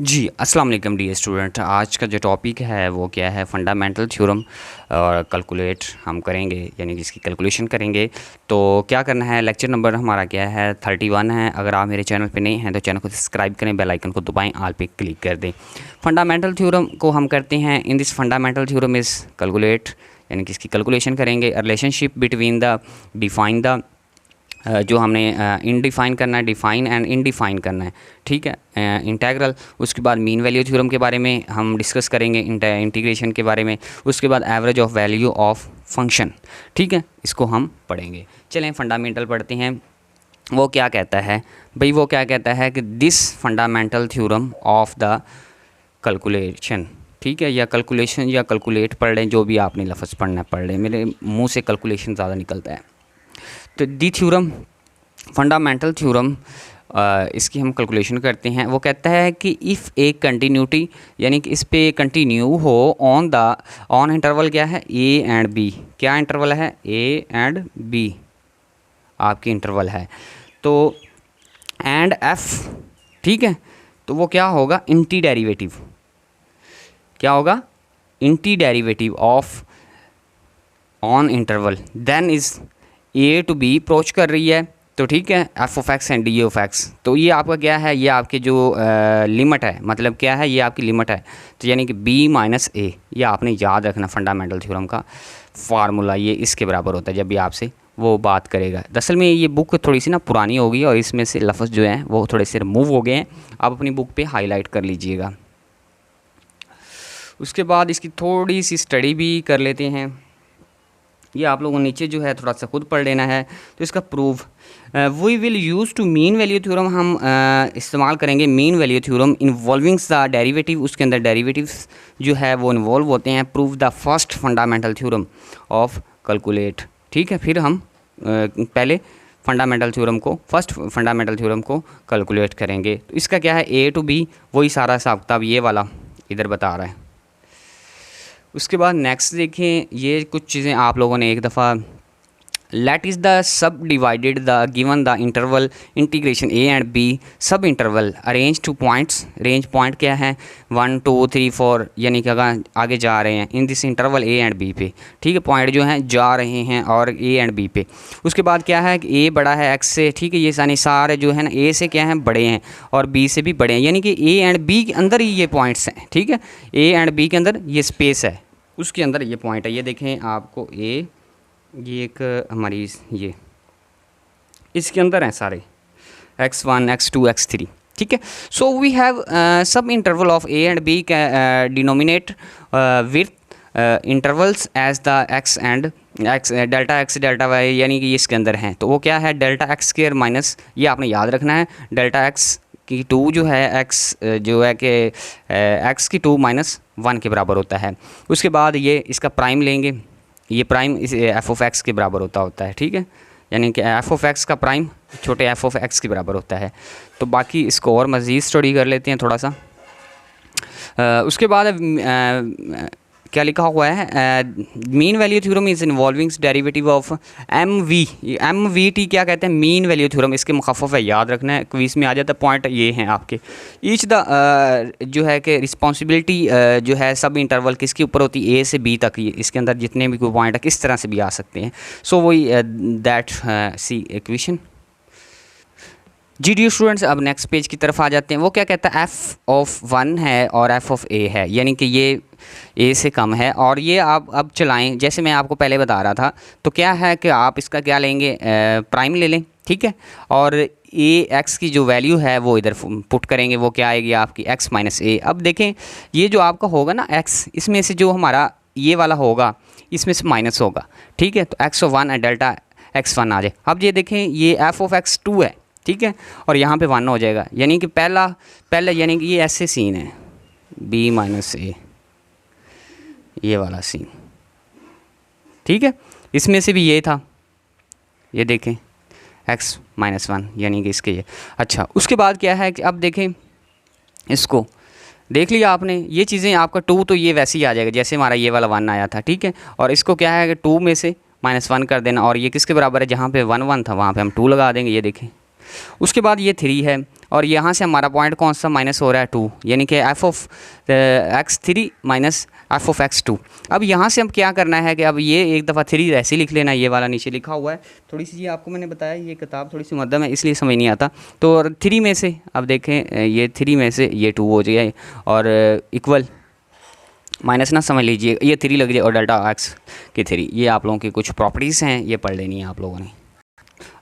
जी, अस्सलाम वालेकुम dear student. आज का जो टॉपिक है वो क्या है, फंडामेंटल थ्योरम और कैलकुलेट हम करेंगे, यानी कि इसकी कैलकुलेशन करेंगे। तो क्या करना है, लेक्चर नंबर हमारा क्या है 31 है। अगर आप मेरे चैनल पे नए हैं तो चैनल को सब्सक्राइब करें, बेल आइकन को दबाएं, ऑल पे क्लिक कर दें। फंडामेंटल थ्योरम को हम करते हैं, in this fundamental theorem is calculate, यानी कि इसकी कैलकुलेशन करेंगे। Relationship between the define the जो हमने इनडिफाइन करना है, डिफाइन एंड इनडिफाइन करना है, ठीक है, इंटेग्रल। उसके बाद मीन वैल्यू थ्योरम के बारे में हम डिस्कस करेंगे, इंटीग्रेशन के बारे में। उसके बाद average of value of function, ठीक है, इसको हम पढ़ेंगे। चलें फंडामेंटल पढ़ते हैं। वो क्या कहता है भाई, वो क्या कहता है कि this fundamental theorem of the calculation, ठीक है, या कैलकुलेशन या कैलकुलेट पढ़ लें, जो भी आपने लफ्ज़ पढ़ना पढ़ लें। मेरे मुँह से कैलकुलेशन ज़्यादा निकलता है। तो दी थ्योरम, फंडामेंटल थ्योरम, इसकी हम कैलकुलेशन करते हैं। वो कहता है कि इफ़ ए कंटिन्यूटी, यानी कि इस पे कंटिन्यू हो ऑन इंटरवल क्या है, ए एंड बी। क्या इंटरवल है, ए एंड बी आपकी इंटरवल है। तो एंड एफ, ठीक है, तो वो क्या होगा, इंटी डेरिवेटिव। क्या होगा, anti derivative of on interval, then is a to b approach कर रही है, तो ठीक है, f of x and d of x. तो ये आपका क्या है, ये आपके जो लिमिट है, मतलब क्या है, ये आपकी लिमिट है। तो यानी कि बी माइनस ए, ये आपने याद रखना फंडामेंटल थ्योरम का फार्मूला, ये इसके बराबर होता है जब भी आपसे वो बात करेगा। दरअसल में ये बुक थोड़ी सी ना पुरानी हो गई और इसमें से लफ्ज़ जो हैं वो थोड़े से रिमूव हो गए हैं। आप अपनी बुक पे हाईलाइट कर लीजिएगा। उसके बाद इसकी थोड़ी सी स्टडी भी कर लेते हैं। ये आप लोगों नीचे जो है थोड़ा सा खुद पढ़ लेना है। तो इसका proof, we will use to mean value theorem, हम इस्तेमाल करेंगे mean value theorem involvings the derivative. उसके अंदर डेरिवेटिव्स जो है वो इन्वॉल्व होते हैं। Prove the first fundamental theorem of calculate, ठीक है। फिर हम पहले फंडामेंटल थ्योरम को, फर्स्ट फंडामेंटल थ्योरम को कैलकुलेट करेंगे। तो इसका क्या है, ए टू बी, वही सारा हिसाब किताब ये वाला इधर बता रहा है। उसके बाद नेक्स्ट देखें, ये कुछ चीज़ें आप लोगों ने एक दफ़ा, let is the sub divided the given the interval integration A and B sub interval arrange to points. Range point क्या है, 1 2 3 4, यानी कि अगर आगे जा रहे हैं in this interval A and B पे, ठीक है, पॉइंट जो हैं जा रहे हैं और ए एंड बी पे। उसके बाद क्या है कि ए बड़ा है एक्स से, ठीक है, ये सारे जो है ना ए से क्या हैं, बड़े हैं और बी से भी बड़े हैं, यानी कि ए एंड बी के अंदर ही ये पॉइंट्स हैं, ठीक है। ए एंड बी के अंदर ये स्पेस है, उसके अंदर ये पॉइंट है। ये देखें आपको ए, ये एक हमारी ये इसके अंदर हैं सारे x1 x2 x3, ठीक है। So we have sub interval of A and B denominate with intervals as the x and x, delta x delta y, यानी कि ये इसके अंदर हैं। तो वो क्या है, डेल्टा एक्स स्क्वायर माइनस, ये आपने याद रखना है, डेल्टा x की 2 जो है x जो है कि x की 2 माइनस 1 के बराबर होता है। उसके बाद ये इसका प्राइम लेंगे, ये प्राइम इस एफ ऑफ एक्स के बराबर होता है, ठीक है, यानी कि एफ ऑफ एक्स का प्राइम छोटे एफ ऑफ एक्स के बराबर होता है। तो बाकी इसको और मज़ीद स्टडी कर लेते हैं थोड़ा सा। उसके बाद क्या लिखा हुआ है, mean value theorem is involving derivative of M V T, क्या कहते हैं, मीन वैल्यू थ्योरम, इसके मुखफ़फ़ है, याद रखना है, क्विज़ में आ जाता है। पॉइंट ये हैं आपके, ईच द जो है कि रिस्पॉन्सिबिलिटी जो है सब इंटरवल किसके ऊपर होती है, ए से बी तक, ये इसके अंदर जितने भी कोई पॉइंट है किस तरह से भी आ सकते हैं। सो वही दैट सी इक्वेशन। जी डी स्टूडेंट्स, अब नेक्स्ट पेज की तरफ आ जाते हैं। वो क्या कहता है, एफ़ ऑफ 1 है और एफ़ ऑफ ए है, यानी कि ये ए से कम है। और ये आप अब चलाएं, जैसे मैं आपको पहले बता रहा था, तो क्या है कि आप इसका क्या लेंगे, प्राइम ले लें, ठीक है, और ए एक्स की जो वैल्यू है वो इधर पुट करेंगे, वो क्या आएगी आपकी एक्स माइनस ए। अब देखें ये जो आपका होगा ना एक्स, इसमें से जो हमारा ये वाला होगा इसमें से माइनस होगा, ठीक है, तो एक्स ऑफ 1 डेल्टा x1 आ जाए। अब ये देखें ये एफ ऑफ एक्स 2 है, ठीक है, और यहाँ पे 1 हो जाएगा, यानी कि पहला यानी कि ये ऐसे सीन है, b माइनस ए, ये वाला सीन, ठीक है। इसमें से भी ये था, ये देखें x माइनस 1, यानी कि इसके ये। अच्छा, उसके बाद क्या है कि अब देखें, इसको देख लिया आपने, ये चीज़ें आपका 2 तो ये वैसे ही आ जाएगा जैसे हमारा ये वाला 1 आया था, ठीक है। और इसको क्या है कि 2 में से -1 कर देना, और ये किसके बराबर है, जहाँ पे 1 1 था वहाँ पे हम 2 लगा देंगे। ये देखें उसके बाद ये 3 है और यहाँ से हमारा पॉइंट कौन सा माइनस हो रहा है 2, यानी कि F of x3 minus F of x2। अब यहाँ से हम क्या करना है कि अब ये एक दफ़ा 3 ऐसे ही लिख लेना, ये वाला नीचे लिखा हुआ है। थोड़ी सी ये आपको मैंने बताया ये किताब थोड़ी सी मध्यम है इसलिए समझ नहीं आता। तो 3 में से अब देखें ये 3 में से ये 2 हो जाए और इक्वल माइनस ना समझ लीजिए, ये 3 लग जाए और डेल्टा एक्स की 3। ये आप लोगों की कुछ प्रॉपर्टीज़ हैं, ये पढ़ लेनी है आप लोगों ने।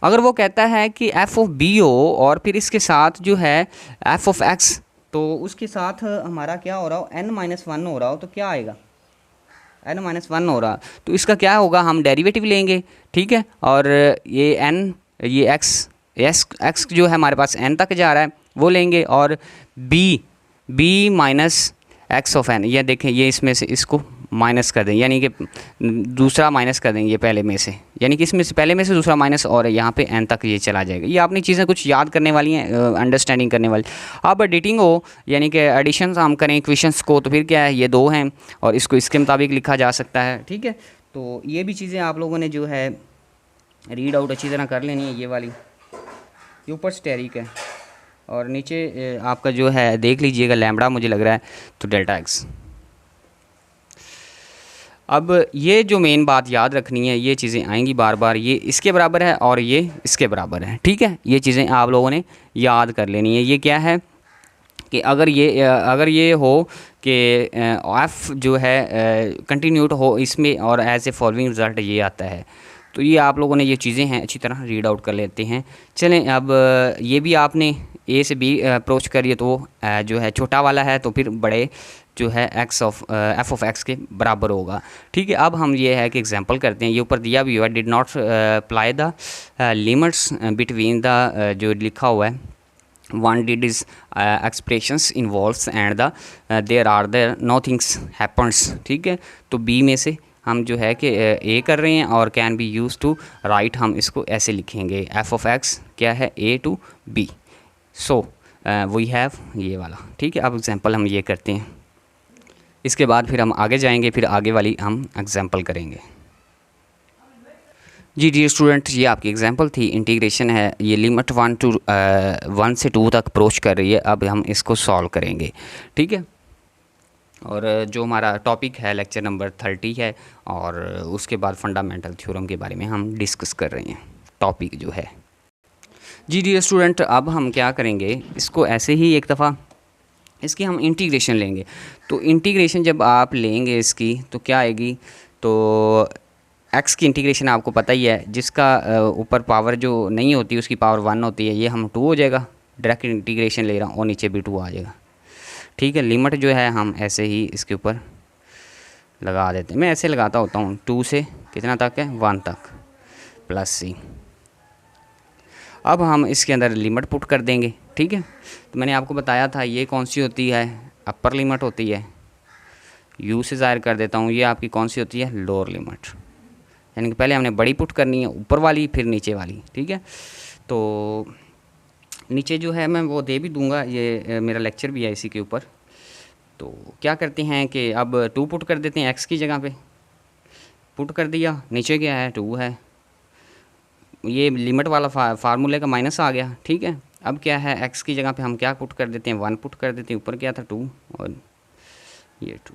अगर वो कहता है कि एफ ऑफ बी हो और फिर इसके साथ जो है एफ ऑफ एक्स, तो उसके साथ हमारा क्या हो रहा हो n-1 हो रहा हो, तो क्या आएगा n-1 हो रहा, तो इसका क्या होगा, हम डेरिवेटिव लेंगे, ठीक है। और ये n ये x जो है हमारे पास n तक जा रहा है वो लेंगे, और b minus x of n, ये देखें ये इसमें से इसको माइनस कर दें, यानी कि दूसरा माइनस कर देंगे ये पहले में से, यानी कि इसमें से पहले में से दूसरा माइनस, और यहाँ पे n तक ये चला जाएगा। ये आपने चीज़ें कुछ याद करने वाली हैं, अंडरस्टैंडिंग करने वाली। अब एडिटिंग हो यानी कि एडिशन हम करें इक्वेशंस को, तो फिर क्या है ये 2 हैं और इसको इसके मुताबिक लिखा जा सकता है, ठीक है। तो ये भी चीज़ें आप लोगों ने जो है रीड आउट अच्छी तरह कर लेनी है। ये वाली ये ऊपर स्टेरिक है और नीचे आपका जो है देख लीजिएगा लैम्बडा मुझे लग रहा है, तो डेल्टा एक्स। अब ये जो मेन बात याद रखनी है, ये चीज़ें आएंगी बार बार, ये इसके बराबर है और ये इसके बराबर है, ठीक है। ये चीज़ें आप लोगों ने याद कर लेनी है। ये क्या है कि अगर ये हो कि एफ जो है कंटिन्यूट हो इसमें और एज ए फॉलोइंग रिज़ल्ट ये आता है, तो ये आप लोगों ने ये चीज़ें हैं अच्छी तरह रीड आउट कर लेते हैं। चलें अब ये भी आपने ए से बी अप्रोच करिए, तो जो है छोटा वाला है तो फिर बड़े जो है एफ ऑफ एक्स के बराबर होगा, ठीक है। अब हम ये है कि एग्जांपल करते हैं, ये ऊपर दिया भी हुआ है, did not apply the limits between the जो लिखा हुआ है one did is expressions involves and the there are the no things happens, ठीक है। तो बी में से हम जो है कि ए कर रहे हैं और can be use to write, हम इसको ऐसे लिखेंगे एफ ऑफ एक्स क्या है a to b, so we have ये वाला, ठीक है। अब एग्जांपल हम ये करते हैं, इसके बाद फिर हम आगे जाएंगे, फिर आगे वाली हम एग्जांपल करेंगे। जी डियर स्टूडेंट, ये आपकी एग्जांपल थी, इंटीग्रेशन है, ये लिमिट 1 से 2 तक अप्रोच कर रही है। अब हम इसको सॉल्व करेंगे, ठीक है। और जो हमारा टॉपिक है लेक्चर नंबर 30 है और उसके बाद फंडामेंटल थ्योरम के बारे में हम डिस्कस कर रहे हैं टॉपिक जो है। जी डियर स्टूडेंट, अब हम क्या करेंगे, इसको ऐसे ही एक दफ़ा इसकी हम इंटीग्रेशन लेंगे। तो इंटीग्रेशन जब आप लेंगे इसकी तो क्या आएगी, तो एक्स की इंटीग्रेशन आपको पता ही है, जिसका ऊपर पावर जो नहीं होती उसकी पावर 1 होती है, ये हम 2 हो जाएगा, डायरेक्ट इंटीग्रेशन ले रहा हूँ और नीचे भी 2 आ जाएगा, ठीक है। लिमिट जो है हम ऐसे ही इसके ऊपर लगा देते हैं, मैं ऐसे लगाता होता हूँ, 2 से कितना तक है 1 तक प्लस सी। अब हम इसके अंदर लिमिट पुट कर देंगे, ठीक है। तो मैंने आपको बताया था ये कौन सी होती है, अपर लिमिट होती है, यू से ज़ाहिर कर देता हूँ, ये आपकी कौन सी होती है लोअर लिमिट, यानी कि पहले हमने बड़ी पुट करनी है ऊपर वाली फिर नीचे वाली, ठीक है। तो नीचे जो है मैं वो दे भी दूंगा, ये मेरा लेक्चर भी है इसी के ऊपर। तो क्या करते हैं कि अब 2 पुट कर देते हैं, एक्स की जगह पे पुट कर दिया, नीचे क्या है 2 है, ये लिमिट वाला फार्मूले का माइनस आ गया, ठीक है। अब क्या है एक्स की जगह पे हम क्या पुट कर देते हैं 1 पुट कर देते हैं, ऊपर क्या था 2 और ये 2,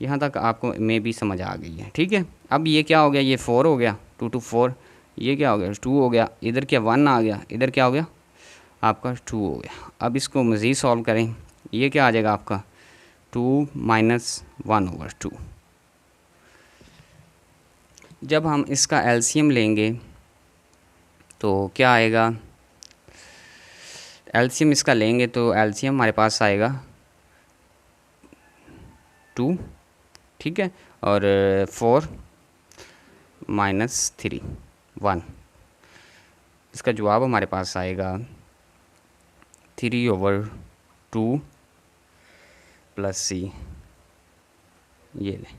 यहाँ तक आपको में भी समझ आ गई है, ठीक है। अब ये क्या हो गया, ये 4 हो गया, 2 to 4, ये क्या हो गया 2 हो गया, इधर क्या 1 आ गया, इधर क्या हो गया आपका 2 हो गया। अब इसको मज़ीद सॉल्व करें, ये क्या आ जाएगा आपका 2 माइनस 1/2। जब हम इसका एलसीएम लेंगे तो क्या आएगा, एलसीएम इसका लेंगे तो एलसीएम हमारे पास आएगा 2, ठीक है, और 4 माइनस 3 1, इसका जवाब हमारे पास आएगा 3/2 प्लस सी। ये ले,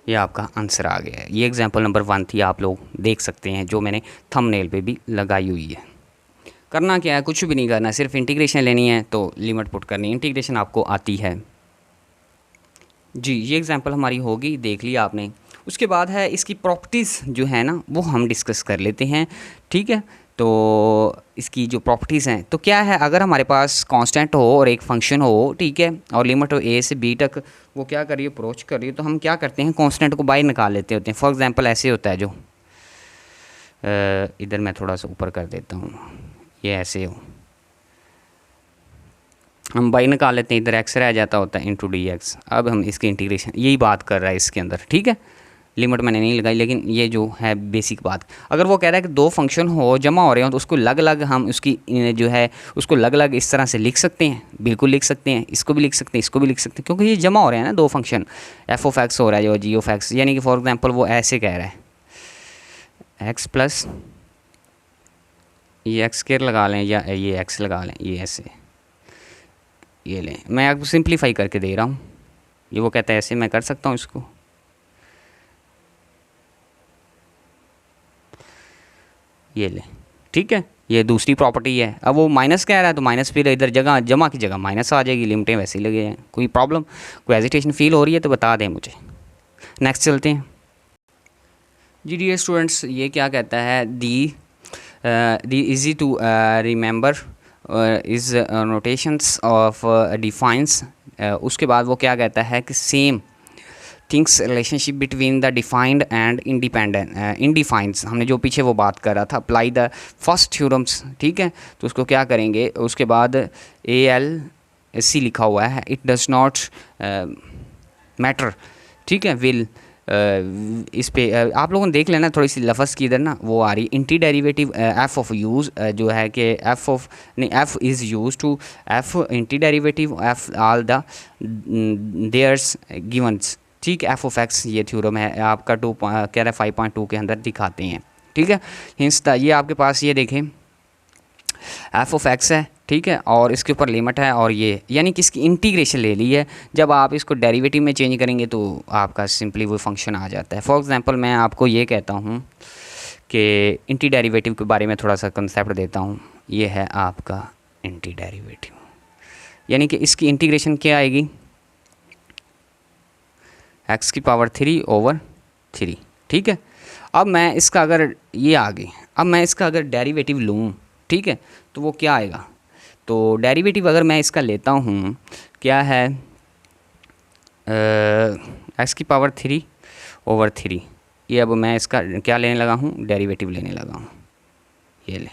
ये आपका आंसर आ गया है। ये एग्जांपल नंबर 1 थी, आप लोग देख सकते हैं, जो मैंने थंबनेल पे भी लगाई हुई है। करना क्या है, कुछ भी नहीं करना, सिर्फ इंटीग्रेशन लेनी है तो लिमिट पुट करनी है, इंटीग्रेशन आपको आती है। जी ये एग्जांपल हमारी होगी, देख लिया आपने। उसके बाद है इसकी प्रॉपर्टीज़ जो है ना वो हम डिस्कस कर लेते हैं, ठीक है। तो इसकी जो प्रॉपर्टीज़ हैं तो क्या है, अगर हमारे पास कांस्टेंट हो और एक फंक्शन हो, ठीक है, और लिमिट हो a से b तक, वो क्या कर रही है, अप्रोच कर रही है, तो हम क्या करते हैं, कांस्टेंट को बाहर निकाल लेते होते हैं। फॉर एग्जांपल ऐसे होता है, जो इधर मैं थोड़ा सा ऊपर कर देता हूँ, ये ऐसे हो, हम बाई निकाल लेते हैं, इधर x रह जाता होता है इंटू डी एक्स। अब हम इसकी इंटीग्रेशन, यही बात कर रहा है इसके अंदर, ठीक है। लिमिट मैंने नहीं लगाई, लेकिन ये जो है बेसिक बात। अगर वो कह रहा है कि दो फंक्शन हो जमा हो रहे हो तो उसको अलग अलग हम उसकी जो है उसको अलग अलग इस तरह से लिख सकते हैं, बिल्कुल लिख सकते हैं, इसको भी लिख सकते हैं, इसको भी लिख सकते हैं, क्योंकि ये जमा हो रहे हैं ना दो फंक्शन, एफ ऑफ एक्स हो रहा है जो जी ऑफ एक्स, यानी कि फॉर एग्जाम्पल वो ऐसे कह रहा है एक्स प्लस ये एक्स स्क्वायर लगा लें या ये एक्स लगा लें, ये ऐसे, ये लें, मैं आपको सिंप्लीफाई करके दे रहा हूँ। ये वो कहता है ऐसे मैं कर सकता हूँ इसको, ये ले, ठीक है। ये दूसरी प्रॉपर्टी है। अब वो माइनस कह रहा है तो माइनस फिर इधर जगह जमा की जगह माइनस आ जाएगी, लिमिटें वैसे ही लगे हैं। कोई प्रॉब्लम, कोई हेजिटेशन फील हो रही है तो बता दें मुझे। नेक्स्ट चलते हैं जी। डियर स्टूडेंट्स, ये क्या कहता है, the easy to remember is notations of defines. उसके बाद वो क्या कहता है कि same things relationship between the defined and independent indefines, हमने जो पीछे वो बात कर रहा था, अप्लाई द फर्स्ट थ्योरम्स, ठीक है। तो उसको क्या करेंगे, उसके बाद ALC लिखा हुआ है, इट डज नॉट मैटर, ठीक है, विल इस पे आप लोगों ने देख लेना, थोड़ी सी लफ्ज़ की इधर ना वो आ रही, anti derivative f of use जो है कि एफ ऑफ नहीं f is use to f anti derivative f all the theirs givens, ठीक है। एफ ऑफ एक्स ये थ्योरम है आपका 2 कह रहा है 5.2 के अंदर दिखाते हैं, ठीक है। हिंस ये आपके पास ये देखें एफ ऑफ एक्स है, ठीक है, और इसके ऊपर लिमिट है, और ये यानी कि इसकी इंटीग्रेशन ले ली है। जब आप इसको डेरिवेटिव में चेंज करेंगे तो आपका सिंपली वो फंक्शन आ जाता है। फॉर एग्जांपल मैं आपको ये कहता हूँ कि इंटी डेरिवेटिव के बारे में थोड़ा सा कंसेप्ट देता हूँ। ये है आपका इंटी डेरिवेटिव, यानी कि इसकी इंटीग्रेशन क्या आएगी, एक्स की पावर 3/3, ठीक है। अब मैं इसका अगर ये आ गई, अब मैं इसका अगर डेरिवेटिव लूँ, ठीक है, तो वो क्या आएगा, तो डेरिवेटिव अगर मैं इसका लेता हूँ क्या है, एक्स की पावर 3/3, ये अब मैं इसका क्या लेने लगा हूँ, डेरिवेटिव लेने लगा हूँ, ये ले,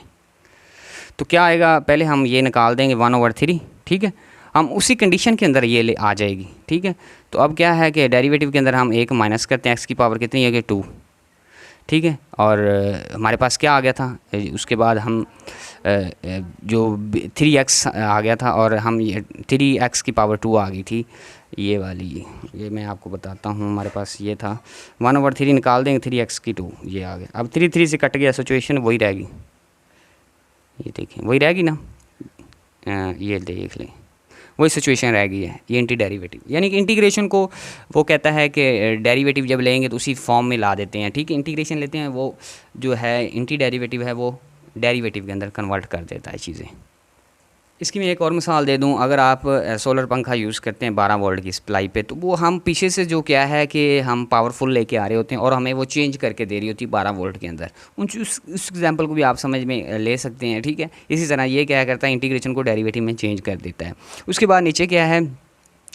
तो क्या आएगा, पहले हम ये निकाल देंगे 1/3, ठीक है। हम उसी कंडीशन के अंदर ये ले आ जाएगी, ठीक है। तो अब क्या है कि डेरिवेटिव के अंदर हम एक माइनस करते हैं, एक्स की पावर कितनी है कि 2, ठीक है, और हमारे पास क्या आ गया था, उसके बाद हम जो 3x आ गया था, और हम ये 3x की पावर 2 आ गई थी, ये वाली, ये मैं आपको बताता हूँ। हमारे पास ये था 1/3 निकाल देंगे, 3x की 2 ये आ गया। अब 3 से कट गया, सिचुएशन वही रहेगी, ये देखें वही रहेगी ना, ये देख लें वही सिचुएशन रह गई है। ये इंटी डेरिवेटिव यानी कि इंटीग्रेशन को वो कहता है कि डेरिवेटिव जब लेंगे तो उसी फॉर्म में ला देते हैं, ठीक है। इंटीग्रेशन लेते हैं, वो जो है इंटी डेरिवेटिव है वो डेरिवेटिव के अंदर कन्वर्ट कर देता है चीज़ें। इसकी मैं एक और मिसाल दे दूं, अगर आप सोलर पंखा यूज़ करते हैं 12 वोल्ट की सप्लाई पे, तो वो हम पीछे से जो क्या है कि हम पावरफुल लेके आ रहे होते हैं और हमें वो चेंज करके दे रही होती है 12 वोल्ट के अंदर। उस एग्जांपल को भी आप समझ में ले सकते हैं, ठीक है। इसी तरह ये क्या करता है, इंटीग्रेशन को डेरिवेटिव में चेंज कर देता है। उसके बाद नीचे क्या है,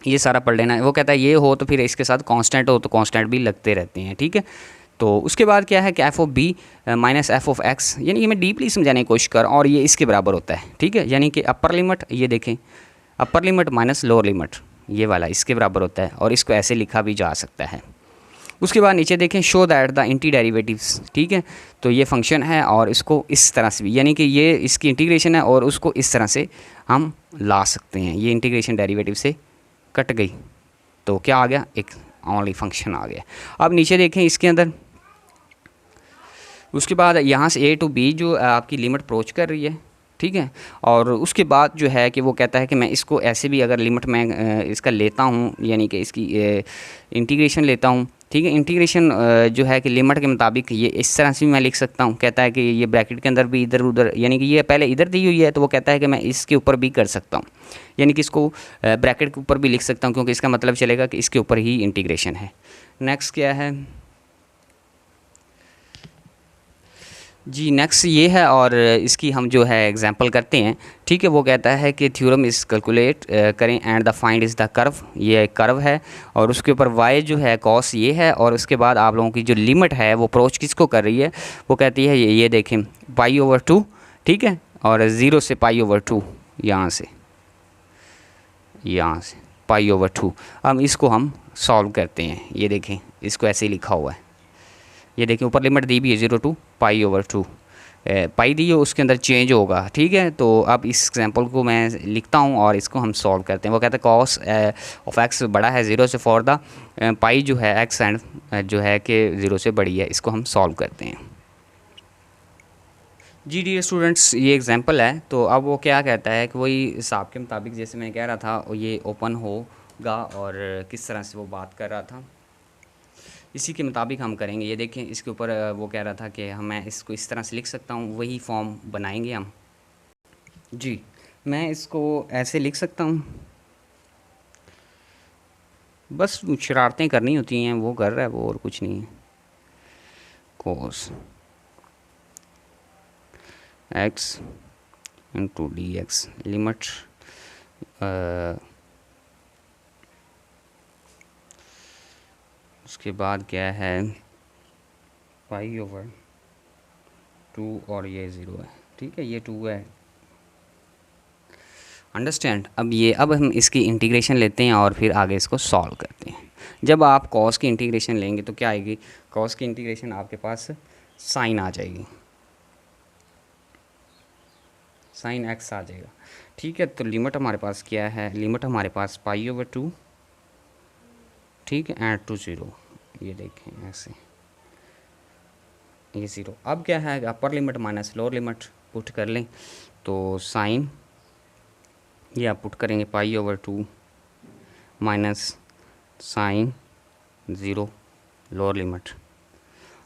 ये सारा पढ़ लेना है। वो कहता है ये हो तो फिर इसके साथ कांस्टेंट हो तो कांस्टेंट भी लगते रहते हैं, ठीक है। तो उसके बाद क्या है कि F of B minus F of X, यानी कि मैं डीपली समझाने की कोशिश कर, और ये इसके बराबर होता है, ठीक है। यानी कि अपर लिमिट, ये देखें अपर लिमिट माइनस लोअर लिमिट, ये वाला इसके बराबर होता है, और इसको ऐसे लिखा भी जा सकता है। उसके बाद नीचे देखें शो दैट द इंटी डेरिवेटिव्स, ठीक है। तो ये फंक्शन है और इसको इस तरह से भी, यानी कि ये इसकी इंटीग्रेशन है और उसको इस तरह से हम ला सकते हैं। ये इंटीग्रेशन डेरिवेटिव से कट गई तो क्या आ गया, एक ओनली फंक्शन आ गया। अब नीचे देखें इसके अंदर, उसके बाद यहाँ से A टू B जो आपकी लिमिट अप्रोच कर रही है, ठीक है। और उसके बाद जो है कि वो कहता है कि मैं इसको ऐसे भी अगर लिमिट में इसका लेता हूँ, यानी कि इसकी इंटीग्रेशन लेता हूँ, ठीक है। इंटीग्रेशन जो है कि लिमिट के मुताबिक ये इस तरह से भी मैं लिख सकता हूँ। कहता है कि ये ब्रैकेट के अंदर भी इधर उधर, यानी कि ये पहले इधर दी हुई है तो वो कहता है कि मैं इसके ऊपर भी कर सकता हूँ, यानी कि इसको ब्रैकेट के ऊपर भी लिख सकता हूँ, क्योंकि इसका मतलब चलेगा कि इसके ऊपर ही इंटीग्रेशन है। नेक्स्ट क्या है, जी नेक्स्ट ये है और इसकी हम जो है एग्जांपल करते हैं। ठीक है, वो कहता है कि थ्योरम इस कैलकुलेट करें and the find is the curve. ये एक कर्व है और उसके ऊपर y जो है कॉस ये है, और उसके बाद आप लोगों की जो लिमिट है वो अप्रोच किसको कर रही है, वो कहती है ये देखें π/2। ठीक है, और 0 से π/2, यहाँ से π/2। अब इसको हम सॉल्व करते हैं। ये देखें, इसको ऐसे ही लिखा हुआ है। ये देखें ऊपर लिमिट दी भी है 0 to π/2, पाई दी है, उसके अंदर चेंज होगा। ठीक है, तो अब इस एग्जांपल को मैं लिखता हूँ और इसको हम सॉल्व करते हैं। वो कहते हैं कॉस ऑफ एक्स बड़ा है 0 से फॉर द पाई जो है एक्स एंड जो है कि 0 से बड़ी है। इसको हम सॉल्व करते हैं। जी डियर स्टूडेंट्स, ये एग्जांपल है। तो अब वो क्या कहता है कि वही हिसाब के मुताबिक जैसे मैं कह रहा था ये ओपन होगा और किस तरह से वो बात कर रहा था इसी के मुताबिक हम करेंगे। ये देखें, इसके ऊपर वो कह रहा था कि मैं इसको इस तरह से लिख सकता हूँ, वही फॉर्म बनाएंगे हम। जी मैं इसको ऐसे लिख सकता हूँ, बस शरारतें करनी होती हैं, वो कर रहा है वो, और कुछ नहीं है। Cos x into D x limit उसके बाद क्या है π/2 और ये 0 है। ठीक है, ये 2 है। अंडरस्टैंड। अब हम इसकी इंटीग्रेशन लेते हैं और फिर आगे इसको सॉल्व करते हैं। जब आप कॉस की इंटीग्रेशन लेंगे तो क्या आएगी, कॉस की इंटीग्रेशन आपके पास साइन आ जाएगी, साइन एक्स आ जाएगा। ठीक है, तो लिमिट हमारे पास क्या है, लिमिट हमारे पास π/2, ठीक है, एंड टू 0। ये देखें ऐसे, ये 0। अब क्या है, upper limit minus lower limit put कर लें तो साइन ये आप पुट करेंगे π/2 minus sine 0 lower limit.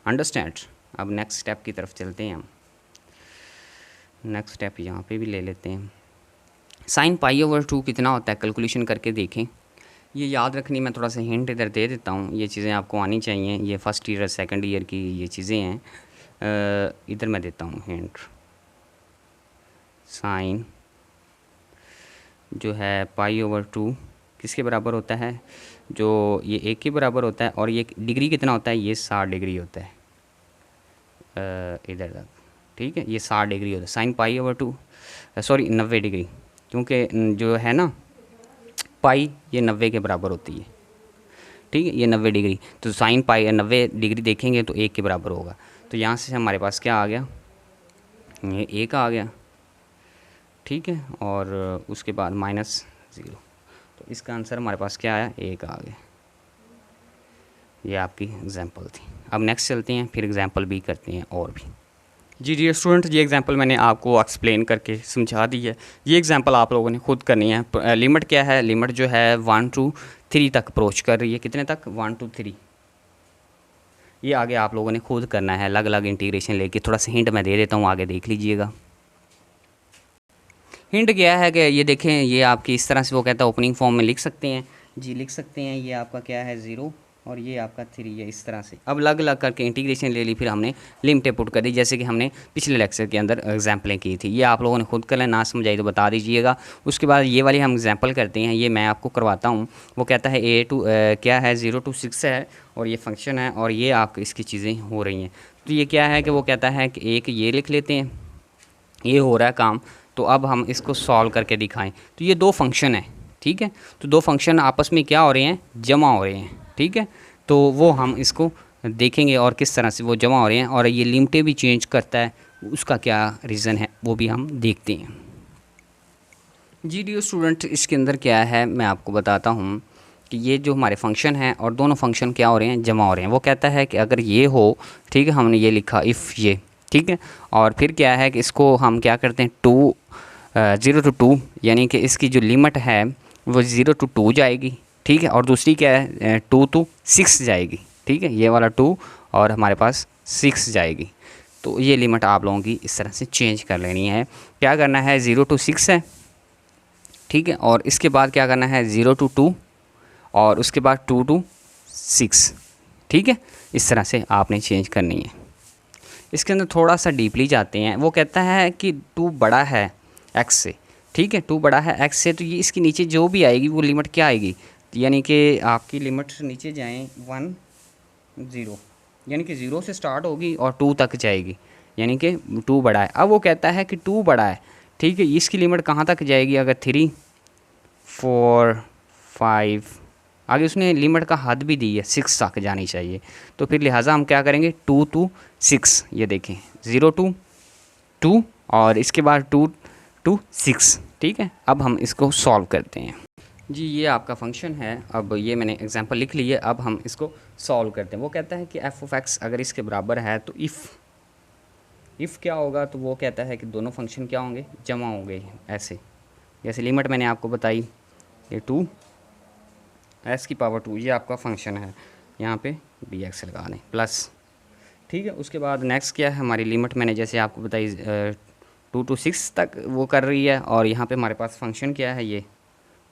Understand. अब नेक्स्ट स्टेप की तरफ चलते हैं हम। नेक्स्ट स्टेप यहाँ पे भी ले लेते हैं। साइन π/2 कितना होता है कैलकुलेशन करके देखें। ये याद रखनी, मैं थोड़ा सा हिंट इधर दे देता हूँ, ये चीज़ें आपको आनी चाहिए। ये फर्स्ट ईयर सेकंड ईयर की ये चीज़ें हैं। इधर मैं देता हूँ हिंट। साइन जो है π/2 किसके बराबर होता है, जो ये 1 के बराबर होता है, और ये डिग्री कितना होता है, ये 60 डिग्री होता है इधर तक। ठीक है, ये 60 डिग्री होता है साइन π/2, सॉरी 90 डिग्री, क्योंकि जो है ना पाई ये 90 के बराबर होती है। ठीक है, ये 90 डिग्री, तो साइन पाई 90 डिग्री देखेंगे तो 1 के बराबर होगा। तो यहाँ से हमारे पास क्या आ गया, ये 1 आ गया। ठीक है, और उसके बाद -0, तो इसका आंसर हमारे पास क्या आया, 1 आ गया। ये आपकी एग्जांपल थी। अब नेक्स्ट चलते हैं, फिर एग्जांपल भी करते हैं और भी। जी डियर स्टूडेंट, ये एग्जांपल मैंने आपको एक्सप्लेन करके समझा दी है। ये एग्जांपल आप लोगों ने खुद करनी है। लिमिट क्या है, लिमिट जो है 1 to 3 तक अप्रोच कर रही है। कितने तक, 1 to 3। ये आगे आप लोगों ने खुद करना है, अलग अलग इंटीग्रेशन लेके। थोड़ा सा हिंट मैं दे देता हूँ, आगे देख लीजिएगा। हिंट क्या है कि ये देखें, ये आपकी इस तरह से वो कहता है ओपनिंग फॉर्म में लिख सकते हैं। जी लिख सकते हैं, ये आपका क्या है 0 और ये आपका 3 है, इस तरह से। अब अलग अलग करके इंटीग्रेशन ले ली, फिर हमने लिमिटें पुट कर दी, जैसे कि हमने पिछले लेक्चर के अंदर एग्जांपलें की थी। ये आप लोगों ने खुद कर लें, ना समझाई तो बता दीजिएगा। उसके बाद ये वाली हम एग्जांपल करते हैं, ये मैं आपको करवाता हूँ। वो कहता है क्या है 0 to 6 है और ये फंक्शन है, और ये आप इसकी चीज़ें हो रही हैं। तो ये क्या है कि वो कहता है कि एक ये लिख लेते हैं, ये हो रहा है काम। तो अब हम इसको सॉल्व करके दिखाएं। तो ये 2 फंक्शन है, ठीक है, तो 2 फंक्शन आपस में क्या हो रहे हैं, जमा हो रहे हैं। ठीक है, तो वो हम इसको देखेंगे और किस तरह से वो जमा हो रहे हैं, और ये लिमिटें भी चेंज करता है, उसका क्या रीज़न है वो भी हम देखते हैं। जी डियर स्टूडेंट, इसके अंदर क्या है मैं आपको बताता हूँ कि ये जो हमारे फंक्शन हैं और दोनों फंक्शन क्या हो रहे हैं, जमा हो रहे हैं। वो कहता है कि अगर ये हो, ठीक है, हमने ये लिखा इफ़ ये, ठीक है, और फिर क्या है कि इसको हम क्या करते हैं 0 to 2, यानी कि इसकी जो लिमिट है वो 0 to 2 जाएगी। ठीक है, और दूसरी क्या है 2 to 6 जाएगी। ठीक है, ये वाला 2 और हमारे पास 6 जाएगी। तो ये लिमिट आप लोगों की इस तरह से चेंज कर लेनी है। क्या करना है, 0 to 6 है, ठीक है, और इसके बाद क्या करना है 0 to 2 और उसके बाद 2 to 6। ठीक है, इस तरह से आपने चेंज करनी है। इसके अंदर थोड़ा सा डीपली जाते हैं। वो कहता है कि 2 बड़ा है x से, ठीक है, 2 बड़ा है x से, तो ये इसके नीचे जो भी आएगी वो लिमिट क्या आएगी, यानी कि आपकी लिमिट नीचे जाएँ 1 0, यानी कि 0 से स्टार्ट होगी और 2 तक जाएगी, यानी कि 2 बड़ा है। अब वो कहता है कि 2 बड़ा है, ठीक है, इसकी लिमिट कहाँ तक जाएगी, अगर 3 4 5, आगे उसने लिमिट का हद भी दी है 6 तक जानी चाहिए। तो फिर लिहाजा हम क्या करेंगे 2 to 6, ये देखें 0 to 2 और इसके बाद 2 to 6, ठीक है। अब हम इसको सॉल्व करते हैं जी। ये आपका फंक्शन है, अब ये मैंने एग्जांपल लिख ली है, अब हम इसको सॉल्व करते हैं। वो कहता है कि f of x अगर इसके बराबर है तो इफ़ क्या होगा, तो वो कहता है कि दोनों फंक्शन क्या होंगे, जमा होंगे। ऐसे जैसे लिमिट मैंने आपको बताई, ये 2 s की पावर 2 ये आपका फंक्शन है, यहाँ पे dx लगा दें प्लस, ठीक है। उसके बाद नेक्स्ट क्या है, हमारी लिमिट मैंने जैसे आपको बताई 2 to 6 तक वो कर रही है, और यहाँ पे हमारे पास फंक्शन क्या है, ये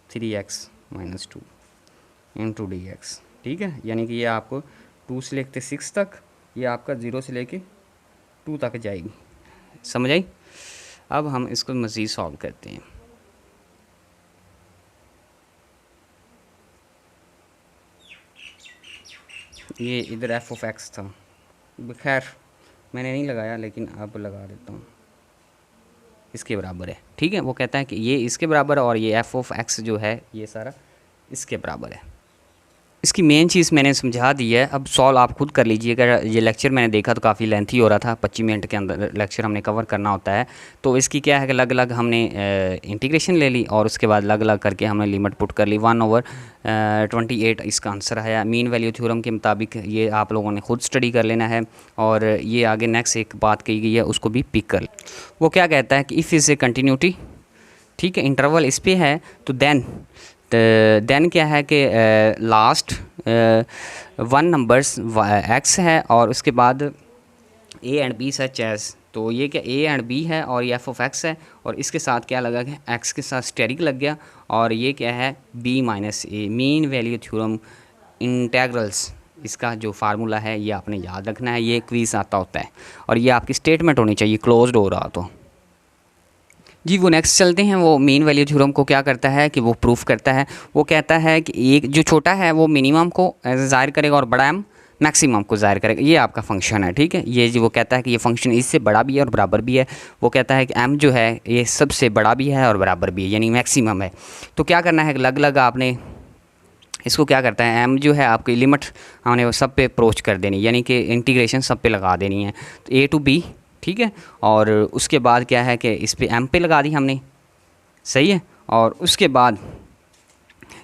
3x - 2 इंटू dx, ठीक है। यानी कि ये आपको 2 से लेकर 6 तक, ये आपका 0 से लेके 2 तक जाएगी, समझ आई। अब हम इसको मज़ीद सॉल्व करते हैं। ये इधर f of x था, खैर मैंने नहीं लगाया, लेकिन अब लगा देता हूँ, इसके बराबर है, ठीक है। वो कहता है कि ये इसके बराबर है और ये f of x जो है ये सारा इसके बराबर है। इसकी मेन चीज़ मैंने समझा दी है, अब सॉल्व आप खुद कर लीजिएगा। ये लेक्चर मैंने देखा तो काफ़ी लेंथी हो रहा था, 25 मिनट के अंदर लेक्चर हमने कवर करना होता है। तो इसकी क्या है कि अलग अलग हमने इंटीग्रेशन ले ली और उसके बाद अलग अलग करके हमने लिमिट पुट कर ली। 1/28 इसका आंसर आया। मीन वैल्यू थ्योरम के मुताबिक ये आप लोगों ने खुद स्टडी कर लेना है, और ये आगे नेक्स्ट एक बात कही गई है उसको भी पिक कर। वो क्या कहता है कि इफ़ इज़ ए कंटिन्यूटी, ठीक है, इंटरवल इस पे है, तो देन क्या है कि लास्ट 1 नंबर्स x है और उसके बाद a and b such as, तो ये क्या a एंड b है और ये f of x है, और इसके साथ क्या लगा कि x के साथ स्टेरिक लग गया, और ये क्या है b - a। Mean value theorem integrals, इसका जो फार्मूला है ये आपने याद रखना है, ये क्विज आता होता है, और ये आपकी स्टेटमेंट होनी चाहिए क्लोज्ड हो रहा तो जी। वो नेक्स्ट चलते हैं। वो मीन वैल्यू थ्योरम को क्या करता है कि वो प्रूफ करता है। वो कहता है कि एक जो छोटा है वो मिनिमम को ज़ाहिर करेगा और बड़ा m मैक्सिमम को ज़ाहिर करेगा। ये आपका फंक्शन है, ठीक है। ये जो वो कहता है कि ये फंक्शन इससे बड़ा भी है और बराबर भी है। वो कहता है कि m जो है ये सबसे बड़ा भी है और बराबर भी है, यानी मैक्सिमम है। तो क्या करना है, अलग अलग आपने इसको क्या करता है, m जो है आपकी लिमिट हमने वो सब पे अप्रोच कर देनी, यानी कि इंटीग्रेशन सब पे लगा देनी है। तो a to b, ठीक है, और उसके बाद क्या है कि इस पे m पे लगा दी हमने, सही है। और उसके बाद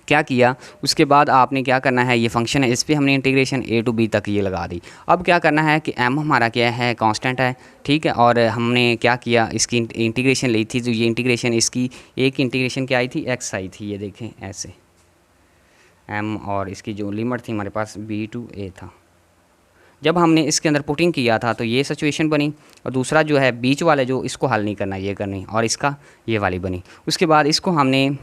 क्या किया, उसके बाद आपने क्या करना है, ये फंक्शन है इस पे हमने इंटीग्रेशन a to b तक ये लगा दी। अब क्या करना है कि m हमारा क्या है, कांस्टेंट है, ठीक है। और हमने क्या किया, इसकी इंटीग्रेशन ली थी, जो ये इंटीग्रेशन इसकी एक इंटीग्रेशन क्या आई थी, x आई थी, ये देखें ऐसे m, और इसकी जो लिमिट थी हमारे पास b to a था। जब हमने इसके अंदर पुटिंग किया था तो ये सिचुएशन बनी, और दूसरा जो है बीच वाले जो इसको हल नहीं करना, ये करनी, और इसका ये वाली बनी। उसके बाद इसको हमने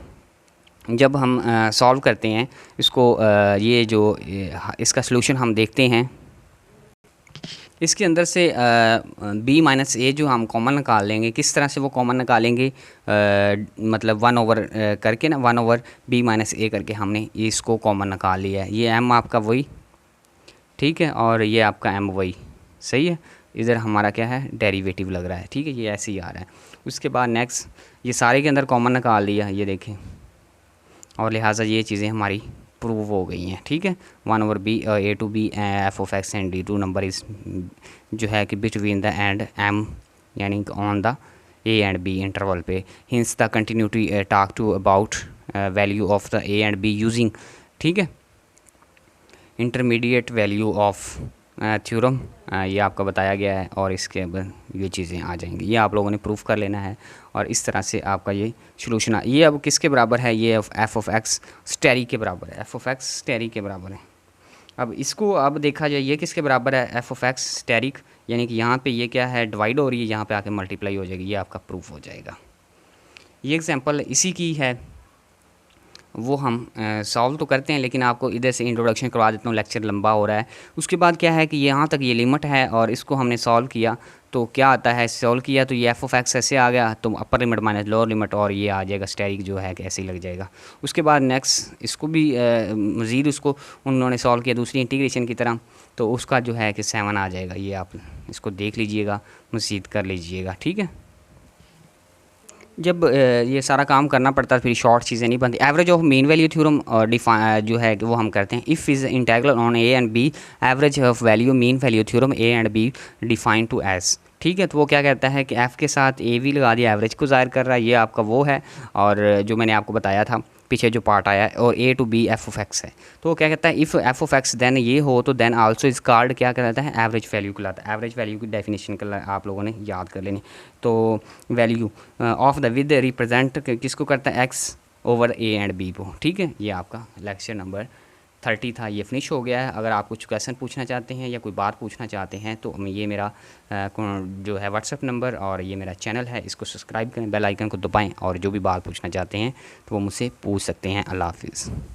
जब हम सॉल्व करते हैं इसको, ये जो इसका सलूशन हम देखते हैं, इसके अंदर से b - a जो हम कॉमन निकाल लेंगे। किस तरह से वो कॉमन निकालेंगे, मतलब 1/, करके ना 1/b - a करके हमने इसको कॉमन निकाल लिया है। ये m आपका वही, ठीक है, और ये आपका m वही, सही है। इधर हमारा क्या है, डेरिवेटिव लग रहा है, ठीक है, ये ऐसे ही आ रहा है। उसके बाद नेक्स्ट ये सारे के अंदर कॉमन निकाल लिया, ये देखें, और लिहाजा ये चीज़ें हमारी प्रूव हो गई हैं, ठीक है। 1/b a to b f of x and d2 number is जो है कि बिटवीन द एंड m, यानी on the a and b interval पे। Hence the continuity talk to about value of the a and b using, ठीक है, intermediate value of theorem, ये आपका बताया गया है, और इसके अब ये चीज़ें आ जाएंगी, ये आप लोगों ने प्रूफ कर लेना है। और इस तरह से आपका ये सलूशन, ये अब किसके बराबर है, ये f of x स्टेरी के बराबर है, f of x स्टेरी के बराबर है। अब इसको अब देखा जाए ये किसके बराबर है, f of x स्टेरिक, यानी कि यहाँ पे ये क्या है, डिवाइड हो रही है, यहाँ पे आके मल्टीप्लाई हो जाएगी, ये आपका प्रूफ हो जाएगा। ये एग्जांपल इसी की है। वो हम सॉल्व तो करते हैं, लेकिन आपको इधर से इंट्रोडक्शन करवा देता हूँ, लेक्चर लंबा हो रहा है। उसके बाद क्या है कि यहाँ तक ये लिमिट है और इसको हमने सॉल्व किया तो क्या आता है, सॉल्व किया तो ये एफ ऑफ एक्स ऐसे आ गया, तो अपर लिमिट माइनस लोअर लिमिट और ये आ जाएगा स्टेरिक जो है कि ऐसे ही लग जाएगा। उसके बाद नेक्स्ट इसको भी मज़ीद उसको उन्होंने सॉल्व किया दूसरी इंटीग्रेशन की तरह, तो उसका जो है कि 7 आ जाएगा। ये आप इसको देख लीजिएगा, मज़ीद कर लीजिएगा, ठीक है। जब ये सारा काम करना पड़ता है फिर शॉर्ट चीज़ें नहीं बनती। Average of mean value theorem जो है कि वो हम करते हैं, if is integral on A and B average of value mean value theorem A and B define to S, ठीक है। तो वो क्या कहता है कि एफ़ के साथ ए भी लगा दिया, एवरेज को ज़ाहिर कर रहा है, ये आपका वो है। और जो मैंने आपको बताया था पीछे जो पार्ट आया है, और a to b f of x है, तो वो क्या कहता है, if f of x then ये हो तो देन आल्सो इस कार्ड क्या कहलाता है, एवरेज वैल्यू कहलाता है। एवरेज वैल्यू की डेफिनेशन का आप लोगों ने याद कर लेनी। तो value of the with represent किसको करता है, X over A and B को, ठीक है। ये आपका लेक्चर नंबर 30 था, ये फिनिश हो गया है। अगर आप कुछ क्वेश्चन पूछना चाहते हैं या कोई बात पूछना चाहते हैं तो ये मेरा जो है व्हाट्सएप नंबर और ये मेरा चैनल है, इसको सब्सक्राइब करें, बेल आइकन को दबाएं और जो भी बात पूछना चाहते हैं तो वो मुझसे पूछ सकते हैं। अल्लाह हाफिज़।